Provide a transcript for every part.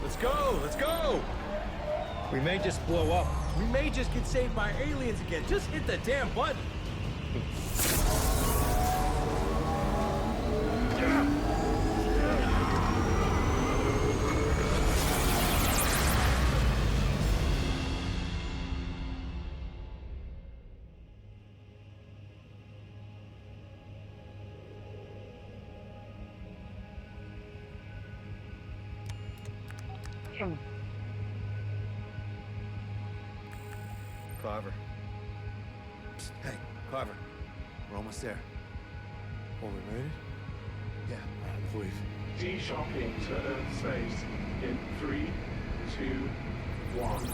Let's go! Let's go! We may just blow up. We may just get saved by aliens again. Just hit the damn button. Carver. Psst, hey, Carver. We're almost there. Oh, we made it? Yeah, I believe. D-shocking to Earth space in 3, 2, 1.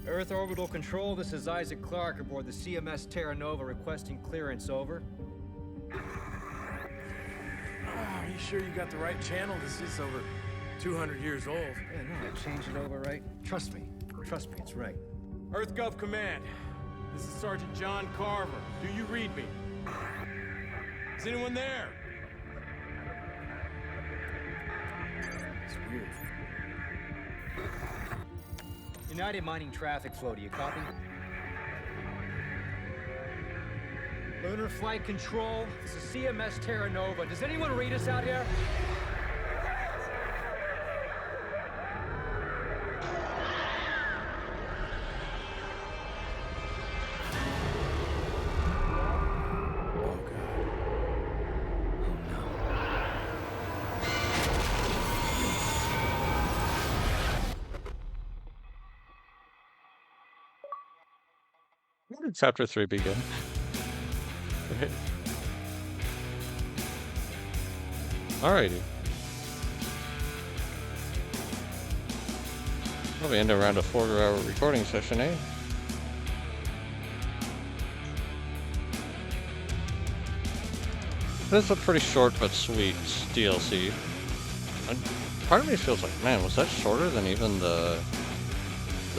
Earth Orbital Control, this is Isaac Clarke aboard the CMS Terra Nova requesting clearance, over. Are you sure you got the right channel? This is over 200 years old. Yeah, no, I changed it over, right? Trust me, it's right. Earth Gov Command. This is Sergeant John Carver. Do you read me? Is anyone there? It's weird. United Mining Traffic Flow, do you copy? Lunar Flight Control, this is CMS Terra Nova. Does anyone read us out here? When did Chapter 3 begin? Right. Alrighty. Probably end around a 4-hour recording session, eh? This is a pretty short but sweet DLC. Part of me feels like, man, was that shorter than even the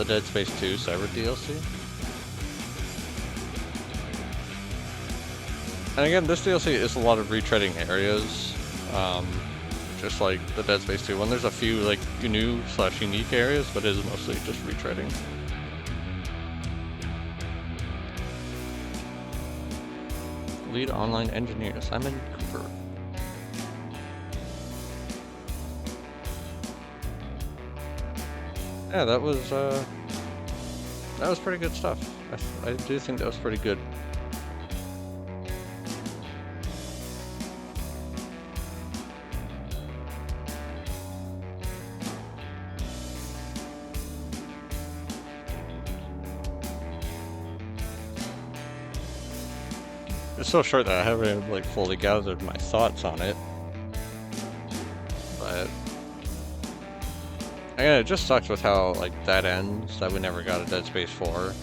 Dead Space 2 Severed DLC? And again, this DLC is a lot of retreading areas, just like the Dead Space 2 one. There's a few like new/unique areas, but it is mostly just retreading. Lead online engineer, Simon Cooper. Yeah, that was pretty good stuff. I do think that was pretty good. It's so short that I haven't like fully gathered my thoughts on it, but again, it just sucks with how like that ends, that we never got a Dead Space 4.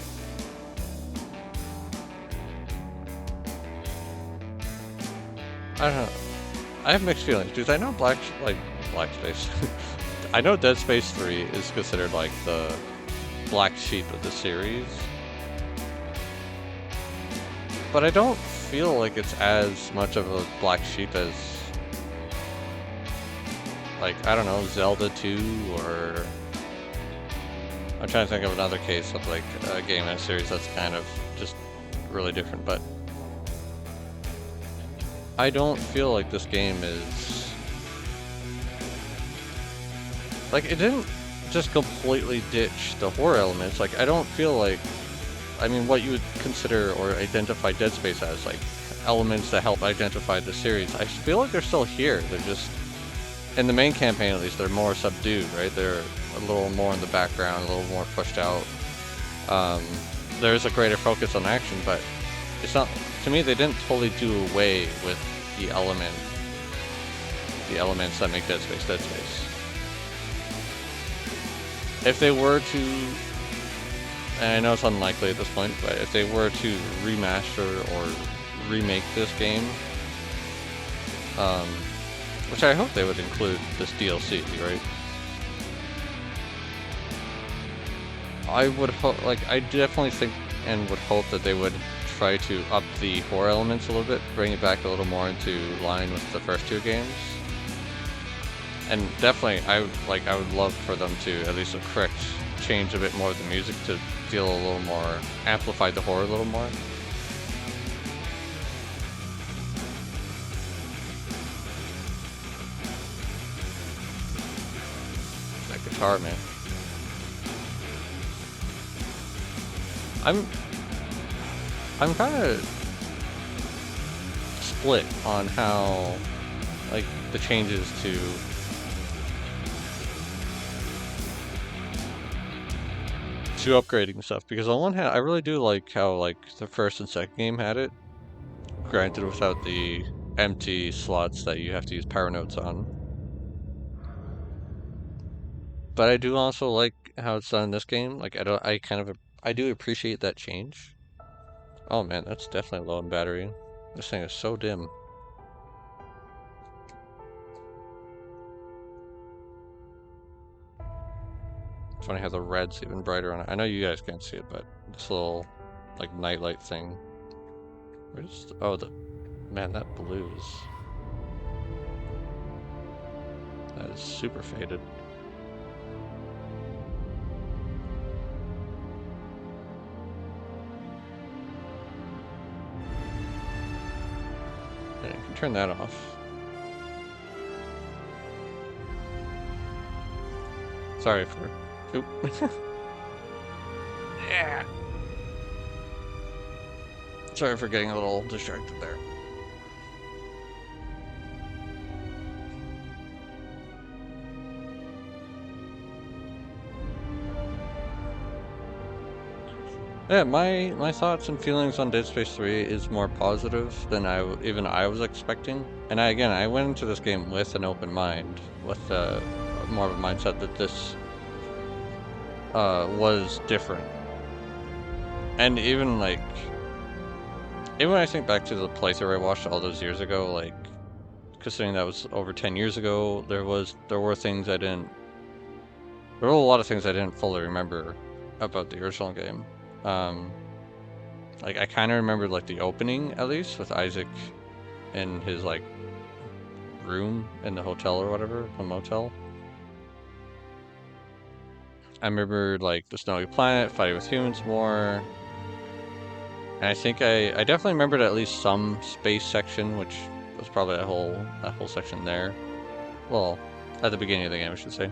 I don't know. I have mixed feelings because I know Black Space. I know Dead Space 3 is considered like the black sheep of the series, but I don't feel like it's as much of a black sheep as, like, I don't know, Zelda 2, or I'm trying to think of another case of like a game in a series that's kind of just really different, but I don't feel like this game is like, it didn't just completely ditch the horror elements. Like, I don't feel like, I mean, what you would consider or identify Dead Space as, like, elements that help identify the series, I feel like they're still here. They're just, in the main campaign at least, they're more subdued, right? They're a little more in the background, a little more pushed out. There's a greater focus on action, but it's not, to me, they didn't totally do away with the elements that make Dead Space Dead Space. If they were to, and I know it's unlikely at this point, but if they were to remaster or remake this game, which I hope they would include this DLC, right? I would hope, like, I definitely think and would hope that they would try to up the horror elements a little bit, bring it back a little more into line with the first two games. And definitely, I would love for them to at least change a bit more of the music to feel a little more, amplify the horror a little more. That guitar, man. I'm kind of split on how, like, the changes to upgrading stuff, because on one hand I really do like how like the first and second game had it, granted without the empty slots that you have to use power nodes on. But I do also like how it's done in this game. Like I do appreciate that change. Oh man, that's definitely low in battery. This thing is so dim. Funny how the red's even brighter on it. I know you guys can't see it, but this little like nightlight thing. Oh, man, that blues. That is super faded. Yeah, you can turn that off. Sorry for... Oop. Yeah. Sorry for getting a little distracted there. Yeah, my thoughts and feelings on Dead Space 3 is more positive than even I was expecting. And I went into this game with an open mind, with more of a mindset that this was different. And even when I think back to the playthrough I watched all those years ago, like, considering that was over 10 years ago, there were a lot of things I didn't fully remember about the original game. Like, I kind of remembered, like, the opening, at least, with Isaac in his, like, room in the hotel or whatever, the motel. I remember, like, the snowy planet, fighting with humans more. And I think I definitely remembered at least some space section, which was probably that whole section there. Well, at the beginning of the game, I should say.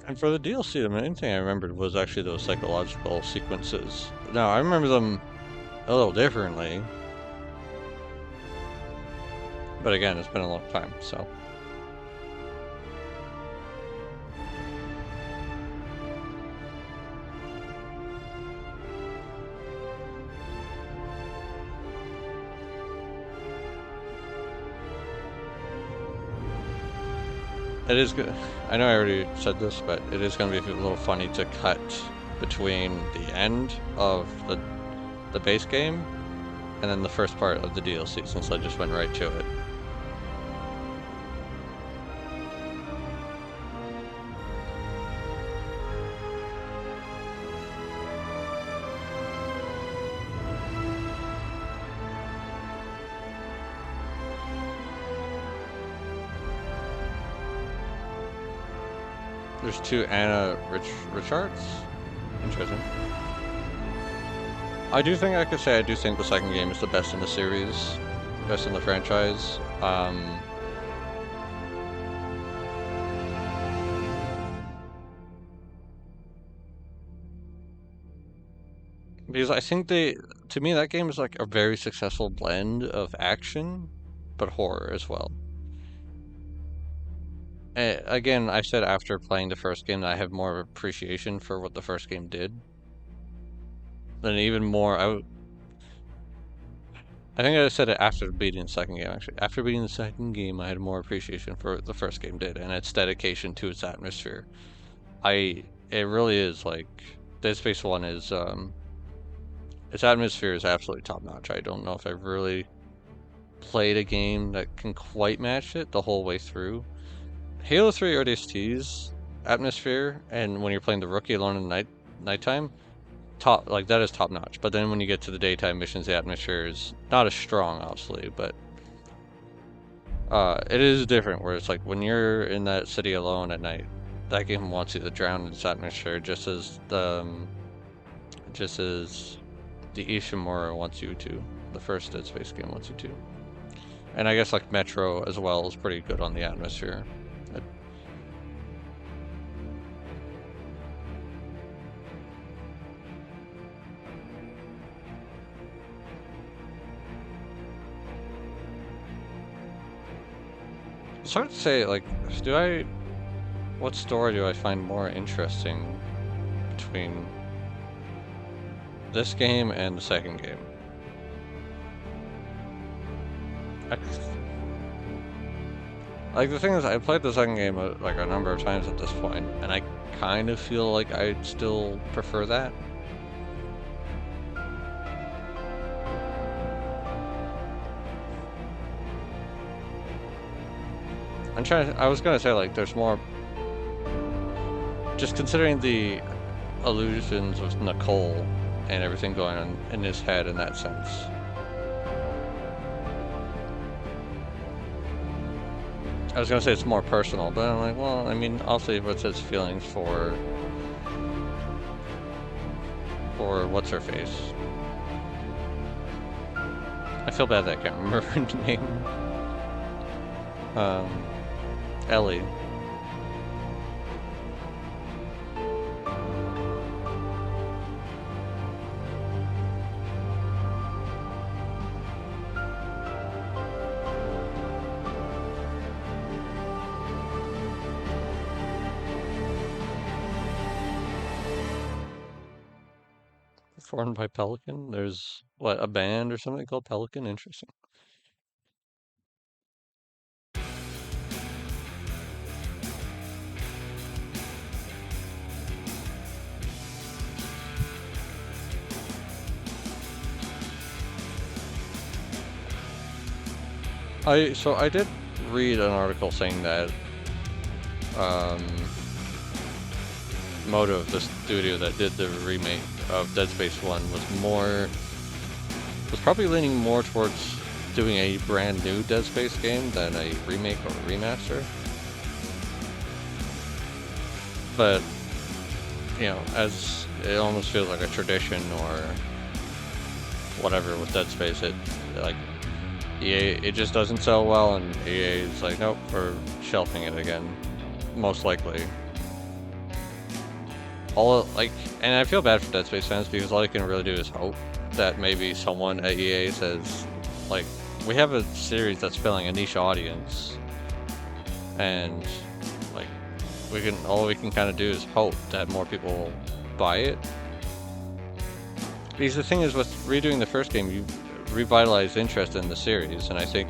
And for the DLC, the main thing I remembered was actually those psychological sequences. Now, I remember them a little differently. But again, it's been a long time, so... It is good. I know I already said this, but it is going to be a little funny to cut between the end of the base game and then the first part of the DLC, since I just went right to it. There's two Anna Richards. Interesting. I do think the second game is the best in the series, best in the franchise. Because I think to me, that game is like a very successful blend of action, but horror as well. Again, I said after playing the first game that I have more appreciation for what the first game did. Then even more, I think I said it after beating the second game, actually. After beating the second game, I had more appreciation for what the first game did, and its dedication to its atmosphere. It really is, like, Dead Space 1 is, its atmosphere is absolutely top-notch. I don't know if I've really played a game that can quite match it the whole way through. Halo 3 ODST's atmosphere, and when you're playing the rookie alone in nighttime, that is top notch. But then when you get to the daytime missions, the atmosphere is not as strong, obviously, but it is different. Where it's like when you're in that city alone at night, that game wants you to drown in its atmosphere, just as the Ishimura wants you to. The first Dead Space game wants you to. And I guess like Metro as well is pretty good on the atmosphere. It's hard to say, like, what story do I find more interesting between this game and the second game? Like, the thing is, I played the second game like a number of times at this point, and I kind of feel like I'd still prefer that. I was gonna say, like, there's more, just considering the illusions with Nicole and everything going on in his head in that sense. I was gonna say it's more personal, but I'm like, well, I mean, I'll see what's his feelings for what's her face. I feel bad that I can't remember her name. Ellie. Formed by Pelican? There's, what, a band or something called Pelican? Interesting. I did read an article saying that Motive, the studio that did the remake of Dead Space 1, was probably leaning more towards doing a brand new Dead Space game than a remake or a remaster. But, you know, as it almost feels like a tradition or whatever with Dead Space, EA, it just doesn't sell well, and EA is like, nope, we're shelving it again, most likely. And I feel bad for Dead Space fans because all I can really do is hope that maybe someone at EA says, like, we have a series that's filling a niche audience, and like, all we can kind of do is hope that more people buy it. Because the thing is, with redoing the first game, you revitalize interest in the series, and I think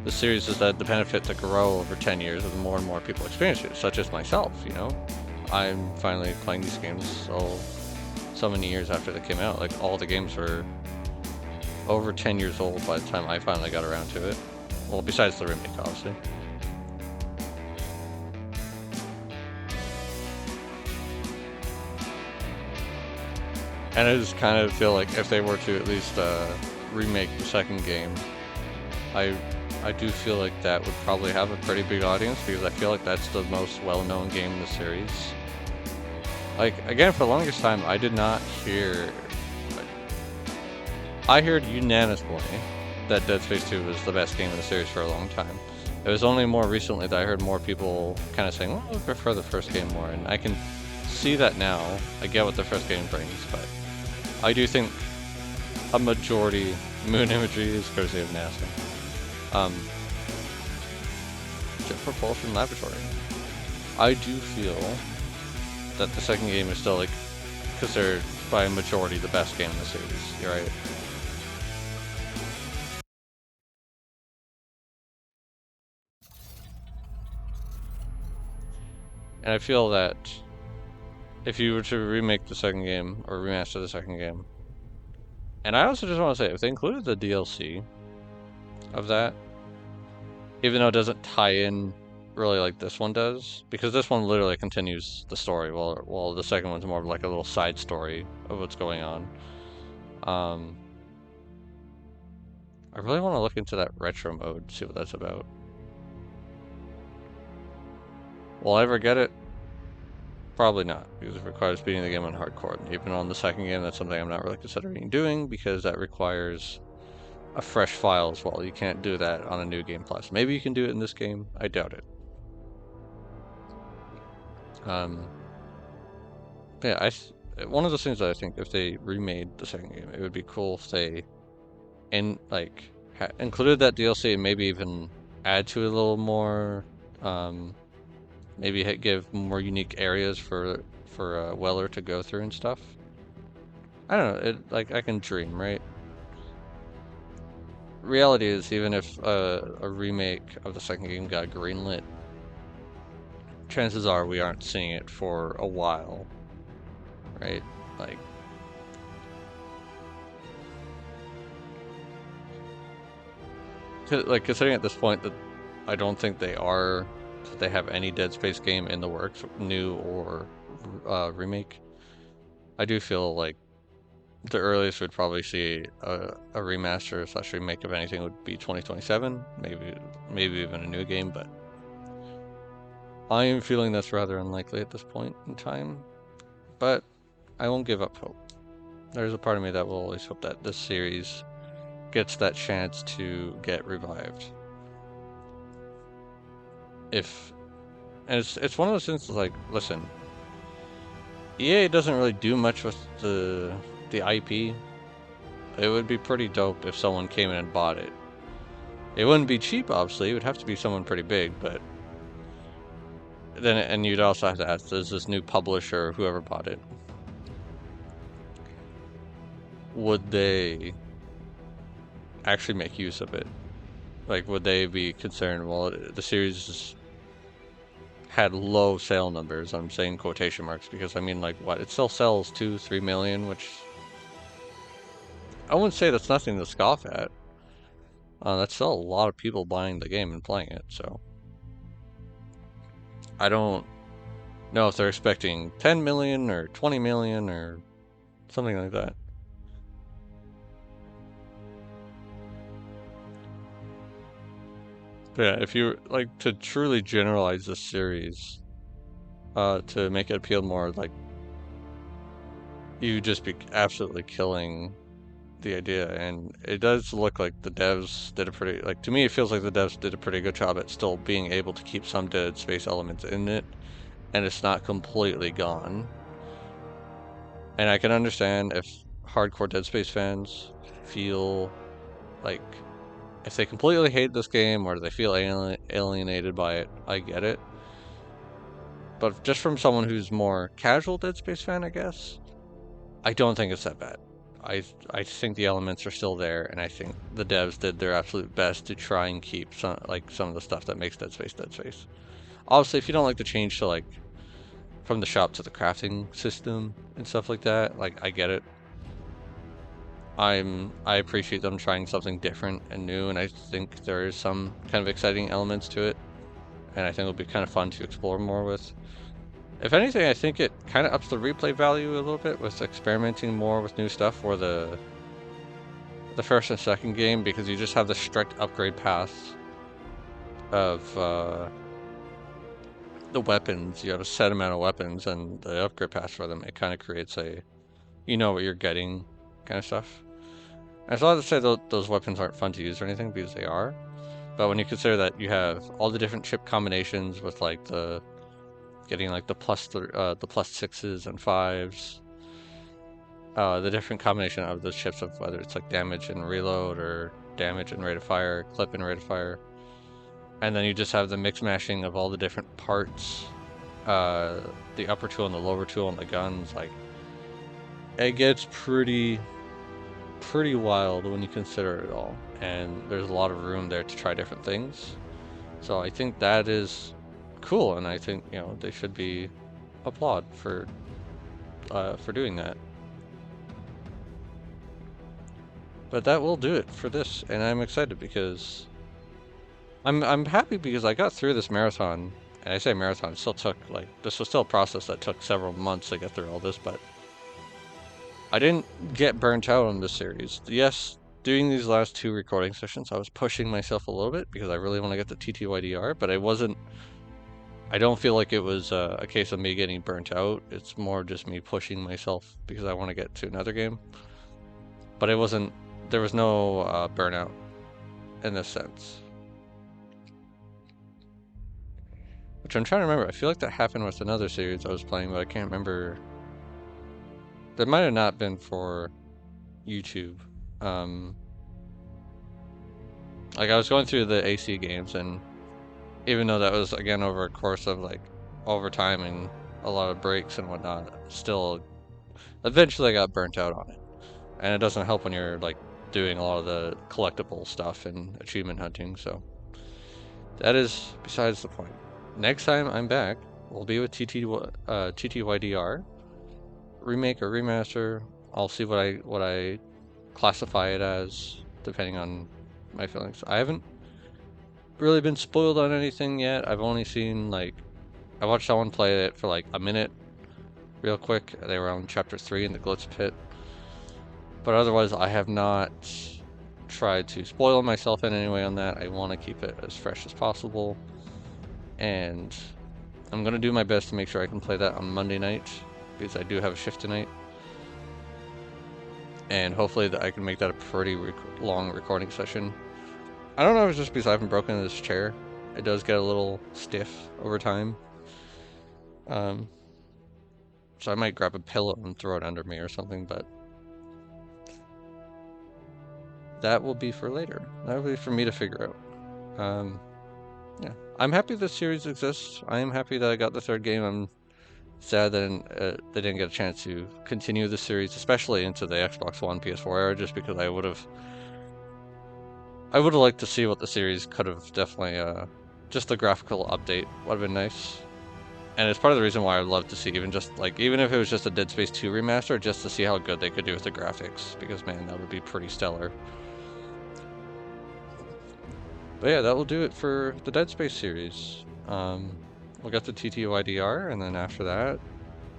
the series has had the benefit to grow over 10 years as more and more people experience it, such as myself, you know? I'm finally playing these games so many years after they came out. Like, all the games were over 10 years old by the time I finally got around to it. Well, besides the remake, obviously. And I just kind of feel like if they were to at least remake the second game, I do feel like that would probably have a pretty big audience, because I feel like that's the most well-known game in the series. Like, again, for the longest time, I did not hear... I heard unanimously that Dead Space 2 was the best game in the series for a long time. It was only more recently that I heard more people kind of saying, well, I prefer the first game more, and I can see that now. I get what the first game brings, but I do think a majority... Moon imagery is courtesy of NASA. Jet Propulsion Laboratory. I do feel that the second game is still, like, considered by a majority the best game in the series. You're right. And I feel that if you were to remake the second game, or remaster the second game, and I also just want to say, if they included the DLC, of that. Even though it doesn't tie in really like this one does, because this one literally continues the story, while the second one's more of like a little side story of what's going on. I really want to look into that retro mode, see what that's about. Will I ever get it? Probably not, because it requires beating the game on hardcore. And even on the second game, that's something I'm not really considering doing, because that requires a fresh file as well. You can't do that on a new game plus. Maybe you can do it in this game. I doubt it. Yeah, one of those things that I think if they remade the second game, it would be cool if they included that DLC and maybe even add to it a little more. Maybe give more unique areas for Weller to go through and stuff. I don't know. Like I can dream, right? Reality is, even if a remake of the second game got greenlit, chances are we aren't seeing it for a while, right? Like, considering at this point that I don't think they have any Dead Space game in the works, new or remake. I do feel like the earliest we'd probably see a remaster / remake of anything would be 2027, maybe even a new game, but I am feeling that's rather unlikely at this point in time. But I won't give up hope. There's a part of me that will always hope that this series gets that chance to get revived. And it's one of those things like, listen, EA doesn't really do much with the IP. It would be pretty dope if someone came in and bought it. It wouldn't be cheap, obviously. It would have to be someone pretty big, but then, and you'd also have to ask, does this new publisher, whoever bought it, would they actually make use of it? Like, would they be concerned, well, the series had low sale numbers, I'm saying quotation marks, because I mean, like, what, it still sells 2-3 million, which I wouldn't say that's nothing to scoff at. That's still a lot of people buying the game and playing it, so I don't know if they're expecting 10 million or 20 million or something like that. But yeah, if you like to truly generalize this series, to make it appeal more, like, you just be absolutely killing the idea. And it does look like the devs did to me it feels like the devs did a pretty good job at still being able to keep some Dead Space elements in it, and it's not completely gone. And I can understand if hardcore Dead Space fans feel like, if they completely hate this game or they feel alienated by it, I get it. But just from someone who's more casual Dead Space fan, I guess, I don't think it's that bad. I think the elements are still there, and I think the devs did their absolute best to try and keep some of the stuff that makes Dead Space Dead Space. Obviously, if you don't like the change to, like, from the shop to the crafting system and stuff like that, like, I get it. I appreciate them trying something different and new, and I think there is some kind of exciting elements to it, and I think it'll be kind of fun to explore more with. If anything, I think it kind of ups the replay value a little bit with experimenting more with new stuff for the first and second game, because you just have the strict upgrade paths of the weapons. You have a set amount of weapons, and the upgrade paths for them, it kind of creates a, you know what you're getting kind of stuff. And it's not to say those weapons aren't fun to use or anything, because they are. But when you consider that you have all the different chip combinations with, like, getting like the plus 6s and 5s, the different combination of those chips, of whether it's like damage and reload or damage and rate of fire, clip and rate of fire, and then you just have the mix mashing of all the different parts, the upper tool and the lower tool and the guns. Like, it gets pretty wild when you consider it all, and there's a lot of room there to try different things. So I think that is cool, and I think, you know, they should be applauded for doing that. But that will do it for this, and I'm excited because I'm happy because I got through this marathon, and I say marathon, it still took, like, this was still a process that took several months to get through all this, but I didn't get burnt out on this series. Yes, doing these last 2 recording sessions, I was pushing myself a little bit because I really want to get the TTYDR, but I don't feel like it was a case of me getting burnt out. It's more just me pushing myself because I want to get to another game. But there was no burnout in this sense. Which I'm trying to remember. I feel like that happened with another series I was playing, but I can't remember. That might have not been for YouTube. Like, I was going through the AC games, and even though that was, again, over a course of, like, overtime and a lot of breaks and whatnot, still, eventually I got burnt out on it. And it doesn't help when you're, like, doing a lot of the collectible stuff and achievement hunting, so that is besides the point. Next time I'm back, we'll be with TTYDR. Remake or remaster, I'll see what I classify it as, depending on my feelings. I haven't really been spoiled on anything yet. I've only seen, like, I watched someone play it for like a minute, real quick. They were on chapter 3 in the Glitz Pit. But otherwise, I have not tried to spoil myself in any way on that. I want to keep it as fresh as possible. And I'm going to do my best to make sure I can play that on Monday night, because I do have a shift tonight. And hopefully I can make that a pretty long recording session. I don't know if it's just because I haven't broken this chair. It does get a little stiff over time. So I might grab a pillow and throw it under me or something, but that will be for later. That will be for me to figure out. Yeah, I'm happy this series exists. I am happy that I got the 3rd game. I'm sad that they didn't get a chance to continue the series, especially into the Xbox One, PS4 era, just because I would have liked to see what the series could have definitely, just the graphical update would have been nice. And it's part of the reason why I'd love to see even if it was just a Dead Space 2 remaster, just to see how good they could do with the graphics, because man, that would be pretty stellar. But yeah, that will do it for the Dead Space series. We'll get to TTYDR, and then after that,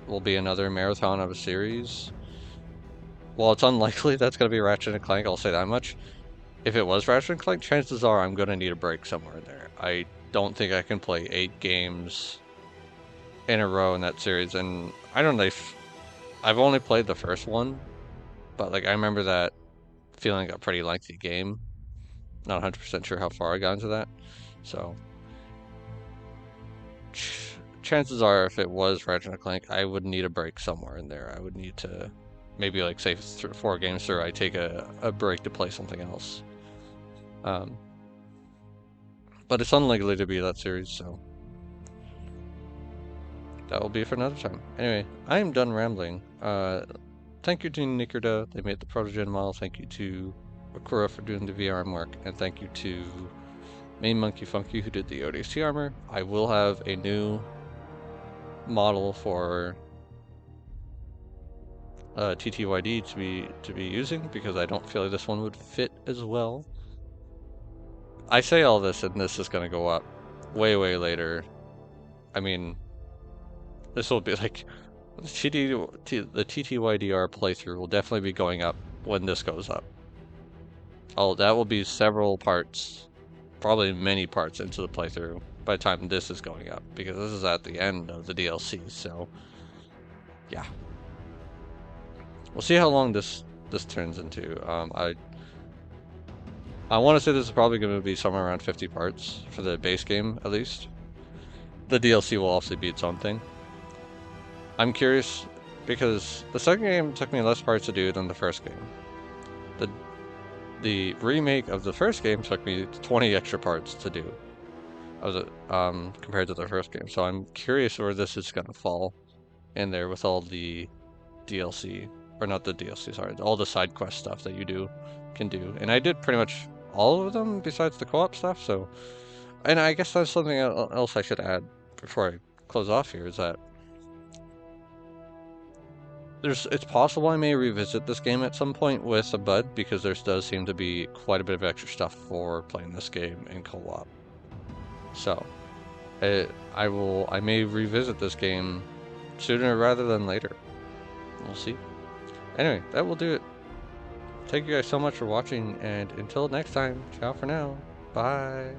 will be another marathon of a series. Well, it's unlikely that's going to be Ratchet & Clank, I'll say that much. If it was Ratchet & Clank, chances are I'm going to need a break somewhere in there. I don't think I can play 8 games in a row in that series, and I don't know if I've only played the first one, but like I remember that feeling a pretty lengthy game. Not 100% sure how far I got into that, so chances are if it was Ratchet & Clank, I would need a break somewhere in there. I would need to maybe, like, say 4 games through, I take a break to play something else. But it's unlikely to be that series, so that will be for another time. Anyway, I am done rambling. Thank you to Nicoreda, they made the Protogen model. Thank you to Okkura for doing the VRM work, and thank you to Main Monkey Funky who did the ODST armor. I will have a new model for TTYD to be using, because I don't feel like this one would fit as well. I say all this, and this is going to go up way later. I mean, this will be like the TTYDR playthrough will definitely be going up when this goes up. Oh, that will be several parts, probably many parts into the playthrough by the time this is going up, because this is at the end of the DLC, so yeah. We'll see how long this turns into. I want to say this is probably going to be somewhere around 50 parts for the base game, at least. The DLC will also be its own thing. I'm curious, because the second game took me less parts to do than the first game. The remake of the first game took me 20 extra parts to do, compared to the first game. So I'm curious where this is going to fall in there with all the DLC, or not the DLC, sorry, all the side quest stuff that you can do. And I did pretty much all of them besides the co-op stuff, so... And I guess that's something else I should add before I close off here, is that it's possible I may revisit this game at some point with a bud, because there does seem to be quite a bit of extra stuff for playing this game in co-op. So, I may revisit this game sooner rather than later. We'll see. Anyway, that will do it. Thank you guys so much for watching, and until next time, ciao for now. Bye.